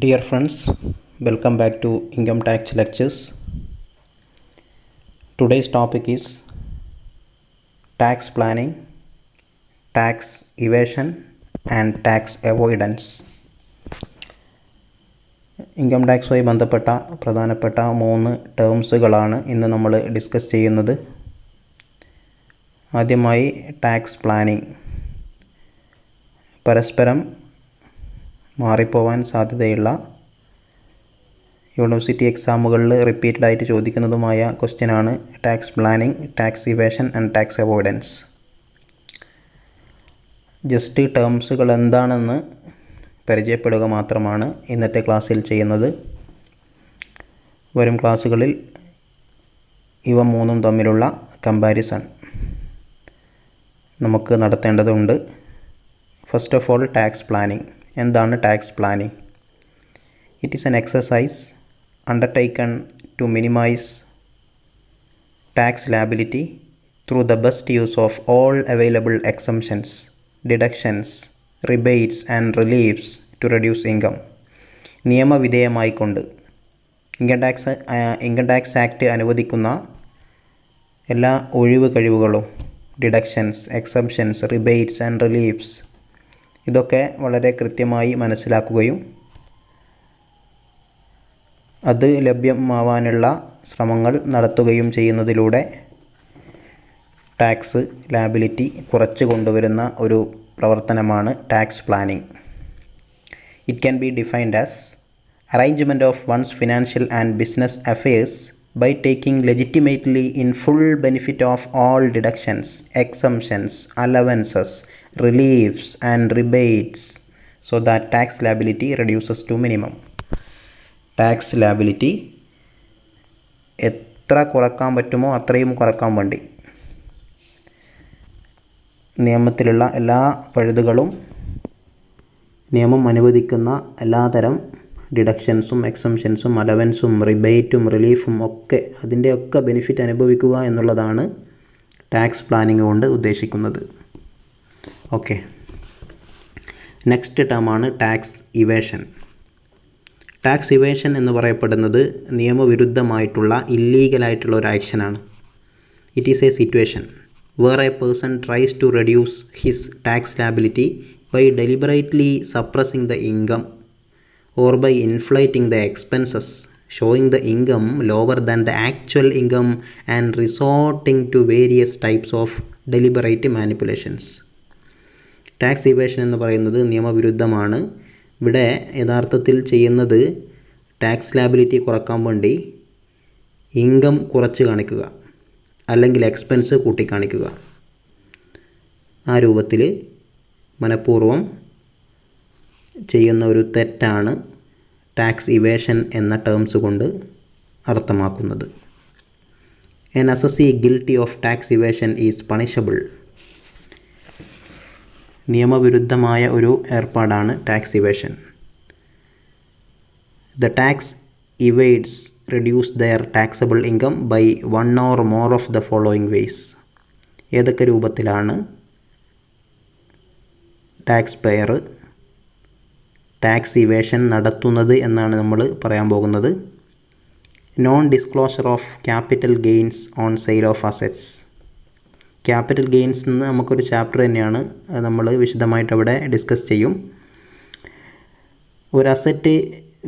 Dear friends, welcome back to Income Tax Lectures. Today's topic is tax planning, tax evasion and tax avoidance. Income ടാക്സുമായി ബന്ധപ്പെട്ട പ്രധാനപ്പെട്ട 3 ടേംസുകളാണ് ഇന്ന് നമ്മൾ discuss ചെയ്യുന്നത്. ആദ്യമായി ടാക്സ് പ്ലാനിംഗ്. പരസ്പരം മാറിപ്പോവാൻ സാധ്യതയുള്ള യൂണിവേഴ്സിറ്റി എക്സാമുകളിൽ റിപ്പീറ്റഡായിട്ട് ചോദിക്കുന്നതുമായ ക്വസ്റ്റ്യനാണ് tax planning, tax evasion and tax avoidance. Just ടേംസുകൾ എന്താണെന്ന് പരിചയപ്പെടുക മാത്രമാണ് ഇന്നത്തെ ക്ലാസ്സിൽ ചെയ്യുന്നത്. വരും ക്ലാസ്സുകളിൽ ഇവ മൂന്നും തമ്മിലുള്ള കമ്പാരിസൺ നമുക്ക് നടത്തേണ്ടതുണ്ട്. First of all, tax planning. എന്താണ് tax planning? It is an exercise undertaken to minimize tax liability through the best use of all available exemptions, deductions, rebates and reliefs to reduce income. നിയമവിധേയമായിക്കൊണ്ട് income tax act അനുവദിക്കുന്ന എല്ലാ ഒഴിവ് കഴിവുകളും, deductions, exemptions, rebates and reliefs, ഇതൊക്കെ വളരെ കൃത്യമായി മനസ്സിലാക്കുകയും അത് ലഭ്യമാവാനുള്ള ശ്രമങ്ങൾ നടത്തുകയും ചെയ്യുന്നതിലൂടെ ടാക്സ് ലയബിലിറ്റി കുറച്ച് കൊണ്ടുവരുന്ന ഒരു പ്രവർത്തനമാണ് tax planning. It can be defined as arrangement of one's financial and business affairs by taking legitimately in full benefit of all deductions, exemptions, allowances, reliefs and rebates so that tax liability reduces to minimum. Tax liability എത്ര കുറക്കാൻ പറ്റുമോ അത്രയും കുറക്കാൻ വേണ്ടി നിയമത്തിലുള്ള എല്ലാ പഴുതുകളും, നിയമം അനുവദിക്കുന്ന എല്ലാതരം ഡിഡക്ഷൻസും, എക്സംഷൻസും, അലവൻസും, റിബേറ്റും, റിലീഫും ഒക്കെ അതിൻ്റെയൊക്കെ ബെനിഫിറ്റ് അനുഭവിക്കുക എന്നുള്ളതാണ് ടാക്സ് പ്ലാനിംഗ് കൊണ്ട് ഉദ്ദേശിക്കുന്നത്. ഓക്കെ, നെക്സ്റ്റ് ടേമാണ് ടാക്സ് ഇവേഷൻ. ടാക്സ് ഇവേഷൻ എന്ന് പറയപ്പെടുന്നത് നിയമവിരുദ്ധമായിട്ടുള്ള, ഇല്ലീഗലായിട്ടുള്ള ഒരു ആക്ഷനാണ്. It is a situation where a person tries to reduce his tax liability by deliberately suppressing the income or by inflating the expenses, showing the income lower than the actual income and resorting to various types of deliberate manipulations. Tax evasion എന്ന് പറയുന്നത് നിയമവിരുദ്ധമാണ്. ഇവിടെ യഥാർത്ഥത്തിൽ ചെയ്യുന്നത് tax liability കുറക്കാൻ വേണ്ടി income കുറച്ച് കാണിക്കുക, അല്ലെങ്കിൽ എക്സ്പെൻസ് കൂട്ടിക്കാണിക്കുക. ആ രൂപത്തിൽ മനഃപൂർവ്വം ചെയ്യുന്ന ഒരു തെറ്റാണ് ടാക്സ് ഇവേഷൻ എന്ന ടേംസ് കൊണ്ട് അർത്ഥമാക്കുന്നത്. An assessee guilty of tax evasion is punishable. നിയമവിരുദ്ധമായ ഒരു ഏർപ്പാടാണ് tax evasion. The tax evaders reduce their taxable income by one or more of the following ways. ഏതൊക്കെ രൂപത്തിലാണ് ടാക്സ് പെയർ ടാക്സ് ഇവേഷൻ നടത്തുന്നത് എന്നാണ് നമ്മൾ പറയാൻ പോകുന്നത്. Non disclosure of capital gains on sale of assets. Capital gains എന്ന് നമുക്കൊരു chapter തന്നെയാണ്, അത് നമ്മൾ വിശദമായിട്ട് അവിടെ ഡിസ്കസ് ചെയ്യും. ഒരു അസറ്റ്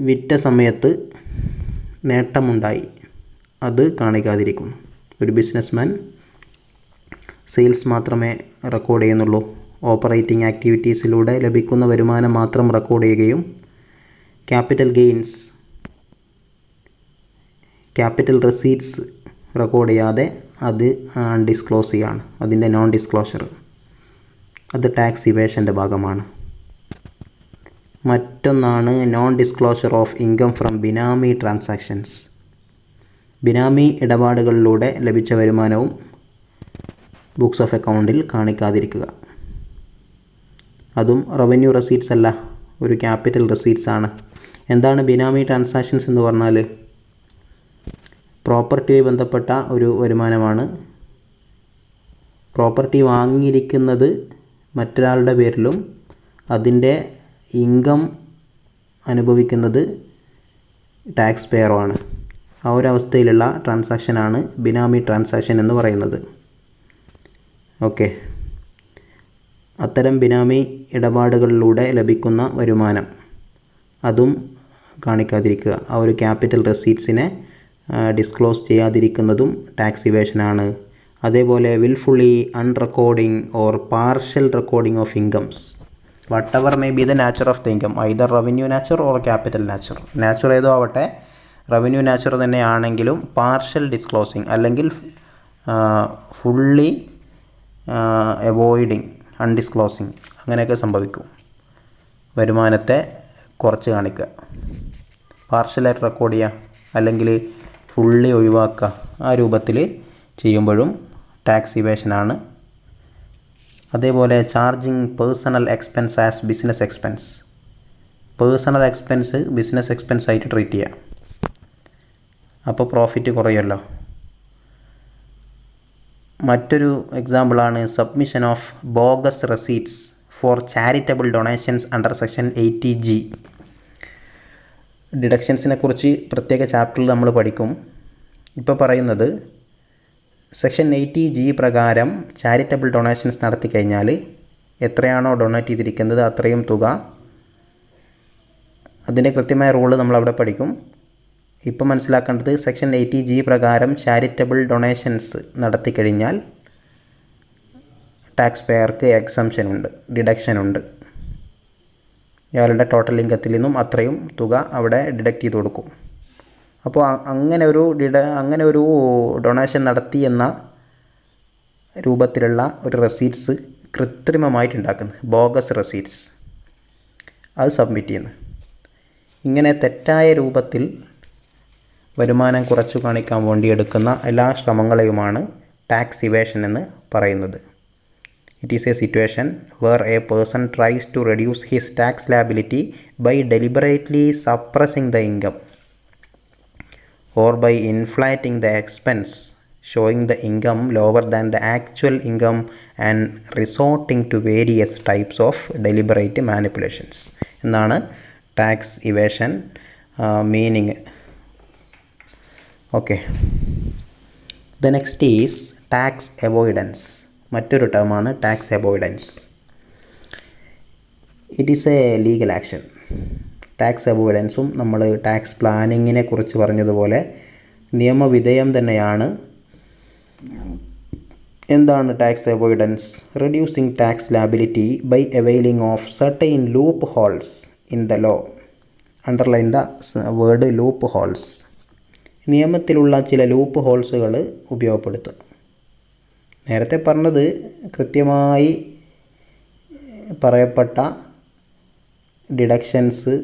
വിറ്റ സമയത്ത് നേട്ടമുണ്ടായി, അത് കാണിക്കാതിരിക്കുന്നു. ഒരു ബിസിനസ്മാൻ സെയിൽസ് മാത്രമേ റെക്കോർഡ് ചെയ്യുന്നുള്ളൂ, ഓപ്പറേറ്റിംഗ് ആക്ടിവിറ്റീസിലൂടെ ലഭിക്കുന്ന വരുമാനം മാത്രം റെക്കോർഡ് ചെയ്യുകയും capital gains, capital receipts record ചെയ്യാതെ അത് ഡിസ്ക്ലോസ് ചെയ്യാണ്. അതിൻ്റെ നോൺ ഡിസ്ക്ലോഷർ, അത് ടാക്സ് ഇവേഷൻ്റെ ഭാഗമാണ്. മറ്റൊന്നാണ് non disclosure of income from benami transactions. Benami ഇടപാടുകളിലൂടെ ലഭിച്ച വരുമാനവും ബുക്സ് ഓഫ് അക്കൗണ്ടിൽ കാണിക്കാതിരിക്കുക. അതും റവന്യൂ റെസീറ്റ്സ് അല്ല, ഒരു ക്യാപിറ്റൽ റെസീറ്റ്സ് ആണ്. എന്താണ് ബിനാമി ട്രാൻസാക്ഷൻസ് എന്ന് പറഞ്ഞാൽ? പ്രോപ്പർട്ടിയുമായി ബന്ധപ്പെട്ട ഒരു വരുമാനമാണ്. പ്രോപ്പർട്ടി വാങ്ങിയിരിക്കുന്നത് മറ്റൊരാളുടെ പേരിലും അതിൻ്റെ ഇൻകം അനുഭവിക്കുന്നത് ടാക്സ് പെയറുമാണ്. ആ ഒരു അവസ്ഥയിലുള്ള ട്രാൻസാക്ഷനാണ് ബിനാമി ട്രാൻസാക്ഷൻ എന്ന് പറയുന്നത്. ഓക്കെ, അത്തരം ബിനാമി ഇടപാടുകളിലൂടെ ലഭിക്കുന്ന വരുമാനം അതും കാണിക്കാതിരിക്കുക. ആ ഒരു ക്യാപിറ്റൽ റെസീറ്റ്സിനെ ഡിസ്ക്ലോസ് ചെയ്യാതിരിക്കുന്നതും ടാക്സ് ഇവേഷനാണ്. അതേപോലെ wilfully unrecording or partial recording of incomes whatever may be the nature of the income, either revenue nature or capital nature. Natural ഏതോ ആവട്ടെ, റവന്യൂ നാച്ചുറൽ തന്നെയാണെങ്കിലും പാർഷ്യൽ ഡിസ്ക്ലോസിങ് അല്ലെങ്കിൽ ഫുള്ളി അവോയ്ഡിങ് അൺഡിസ്ക്ലോസിങ് അങ്ങനെയൊക്കെ സംഭവിക്കും. വരുമാനത്തെ കുറച്ച് കാണിക്കുക, പാർഷ്യലായിട്ട് റെക്കോർഡ് ചെയ്യുക അല്ലെങ്കിൽ ഫുള്ളി ഒഴിവാക്കുക, ആ രൂപത്തിൽ ചെയ്യുമ്പോഴും ടാക്സ് ഇവേഷനാണ്. അതേപോലെ charging personal expense as business expense, personal expense business expense ആയിട്ട് ട്രീറ്റ് ചെയ്യുക. അപ്പോൾ പ്രോഫിറ്റ് കുറയുമല്ലോ. മറ്റൊരു എക്സാമ്പിളാണ് submission of bogus receipts for charitable donations under section 80G. ഡിഡക്ഷൻസിനെ കുറിച്ച് പ്രത്യേക ചാപ്റ്ററിൽ നമ്മൾ പഠിക്കും. ഇപ്പോൾ പറയുന്നത് സെക്ഷൻ 80G പ്രകാരം ചാരിറ്റബിൾ ഡൊണേഷൻസ് നടത്തി കഴിഞ്ഞാൽ എത്രയാണോ ഡൊണേറ്റ് ചെയ്തിരിക്കുന്നത് അത്രയും തുക, അതിൻ്റെ കൃത്യമായ റൂള് നമ്മളവിടെ പഠിക്കും. ഇപ്പോൾ മനസ്സിലാക്കേണ്ടത് സെക്ഷൻ 80G പ്രകാരം ചാരിറ്റബിൾ ഡൊണേഷൻസ് നടത്തി കഴിഞ്ഞാൽ ടാക്സ് പെയർക്ക് എക്സംഷനുണ്ട്, ഡിഡക്ഷനുണ്ട്. ഇയാളുടെ ടോട്ടൽ ഇൻകത്തിൽ നിന്നും അത്രയും തുക അവിടെ ഡിഡക്റ്റ് ചെയ്ത് കൊടുക്കും. അപ്പോൾ അങ്ങനെ ഒരു ഡൊണേഷൻ നടത്തി എന്ന രൂപത്തിലുള്ള ഒരു റെസീറ്റ്സ് കൃത്രിമമായിട്ടുണ്ടാക്കുന്നത് ബോഗസ് റെസീറ്റ്സ്, അത് സബ്മിറ്റ് ചെയ്യുന്നു. ഇങ്ങനെ തെറ്റായ രൂപത്തിൽ വരുമാനം കുറച്ചു കാണിക്കാൻ വേണ്ടി എടുക്കുന്ന എല്ലാ ശ്രമങ്ങളെയുമാണ് ടാക്സ് ഇവേഷൻ എന്ന് പറയുന്നത്. It is a situation where a person tries to reduce his tax liability by deliberately suppressing the income or by inflating the expense, showing the income lower than the actual income and resorting to various types of deliberate manipulations എന്നാണ് tax evasion meaning. Okay, the next is tax avoidance. മറ്റൊരു ടേമാണ് tax avoidance. It is a legal action. Tax അവോയ്ഡൻസും നമ്മൾ tax പ്ലാനിങ്ങിനെ കുറിച്ച് പറഞ്ഞതുപോലെ നിയമവിധേയം തന്നെയാണ്. എന്താണ് tax avoidance? Reducing tax liability by availing of certain loopholes in the law. Underline the word loopholes. നിയമത്തിലുള്ള ചില ലൂപ്പ് ഹോൾസുകൾ ഉപയോഗപ്പെടുത്തുക. നേരത്തെ പറഞ്ഞത് കൃത്യമായി പറയപ്പെട്ട deductions,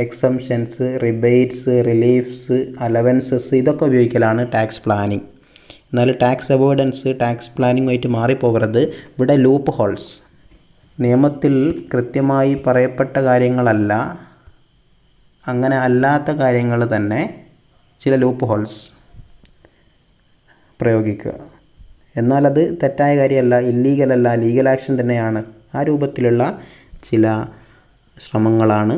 exemptions, rebates, reliefs, allowances ഇതൊക്കെ ഉപയോഗിക്കലാണ് ടാക്സ് പ്ലാനിങ്. എന്നാൽ ടാക്സ് അവോയ്ഡൻസ് ടാക്സ് പ്ലാനിങ്ങുമായിട്ട് മാറിപ്പോകരുത്. ഇവിടെ ലൂപ്പ് ഹോൾസ്, നിയമത്തിൽ കൃത്യമായി പറയപ്പെട്ട കാര്യങ്ങളല്ല, അങ്ങനെ അല്ലാത്ത കാര്യങ്ങൾ തന്നെ ചില ലൂപ്പ് ഹോൾസ് പ്രയോഗിക്കുക. എന്നാൽ അത് തെറ്റായ കാര്യമല്ല, ഇല്ലീഗലല്ല, ലീഗൽ ആക്ഷൻ തന്നെയാണ്. ആ രൂപത്തിലുള്ള ചില ശ്രമങ്ങളാണ്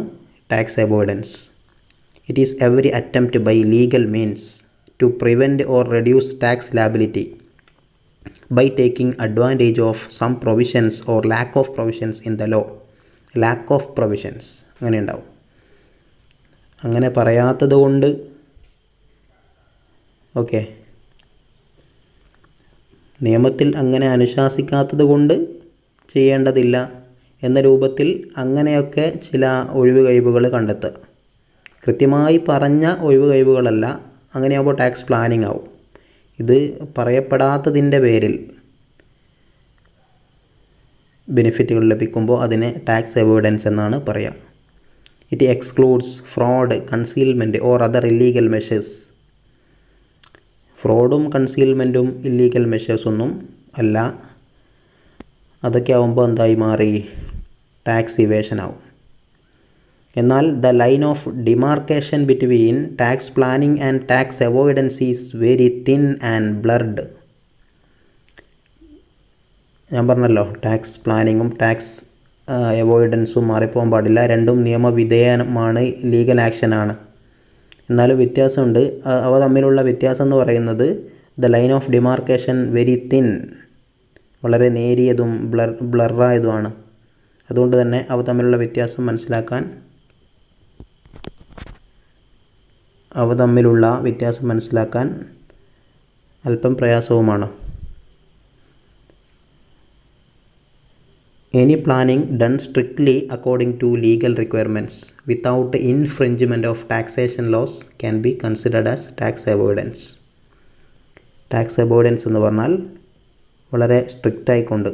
tax avoidance. It is every attempt by legal means to prevent or reduce tax liability by taking advantage of some provisions or lack of provisions in the law. Lack of provisions അങ്ങനെ ഉണ്ടാവും. അങ്ങനെ പറയാത്തത് കൊണ്ട് okay, നിയമത്തിൽ അങ്ങനെ അനുശാസിക്കാത്തത് കൊണ്ട് ചെയ്യേണ്ടതില്ല എന്ന രൂപത്തിൽ അങ്ങനെയൊക്കെ ചില ഒഴിവുകഴിവുകൾ കണ്ടെത്തുക. കൃത്യമായി പറഞ്ഞ ഒഴിവുകഴിവുകളല്ല, അങ്ങനെയാകുമ്പോൾ ടാക്സ് പ്ലാനിങ് ആവും. ഇത് പറയപ്പെടാത്തതിൻ്റെ പേരിൽ ബെനിഫിറ്റുകൾ ലഭിക്കുമ്പോൾ അതിനെ ടാക്സ് അവോയ്ഡൻസ് എന്നാണ് പറയുക. It excludes fraud, concealment or other illegal measures. ഫ്രോഡും കൺസീൽമെൻറ്റും ഇല്ലീഗൽ മെഷേഴ്സൊന്നും അല്ല. അതൊക്കെ ആവുമ്പോൾ എന്തായി മാറി? ടാക്സ് ഇവേഷൻ ആവും. എന്നാൽ the line of demarcation between tax planning and tax avoidance is very thin and blurred. ഞാൻ പറഞ്ഞല്ലോ ടാക്സ് പ്ലാനിങ്ങും ടാക്സ് അവോയ്ഡൻസും മാറിപ്പോകാൻ പാടില്ല. രണ്ടും നിയമവിധേയമാണ്, ലീഗൽ ആക്ഷനാണ്. എന്നാലും വ്യത്യാസമുണ്ട്. അവ തമ്മിലുള്ള വ്യത്യാസം എന്ന് പറയുന്നത് the line of demarcation very thin, വളരെ നേരിയതും ബ്ലറായതുമാണ്. അതുകൊണ്ട് തന്നെ അവ തമ്മിലുള്ള വ്യത്യാസം മനസ്സിലാക്കാൻ അല്പം പ്രയാസവുമാണ്. Any planning done strictly according to legal requirements without infringement of taxation laws can be considered as tax avoidance. Tax avoidance എന്ന് പറഞ്ഞാൽ വളരെ സ്ട്രിക്റ്റ് ആയിക്കൊണ്ട്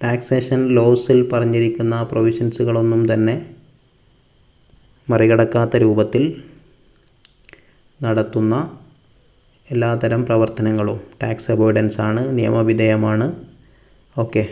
ടാക്സേഷൻ ലോസിൽ പറഞ്ഞിരിക്കുന്ന പ്രൊവിഷൻസുകളൊന്നും തന്നെ മറികടക്കാത്ത രൂപത്തിൽ നടത്തുന്ന എല്ലാത്തരം പ്രവർത്തനങ്ങളും ടാക്സ് അവോയ്ഡൻസ് ആണ്, നിയമവിധേയമാണ്. ഓക്കെ.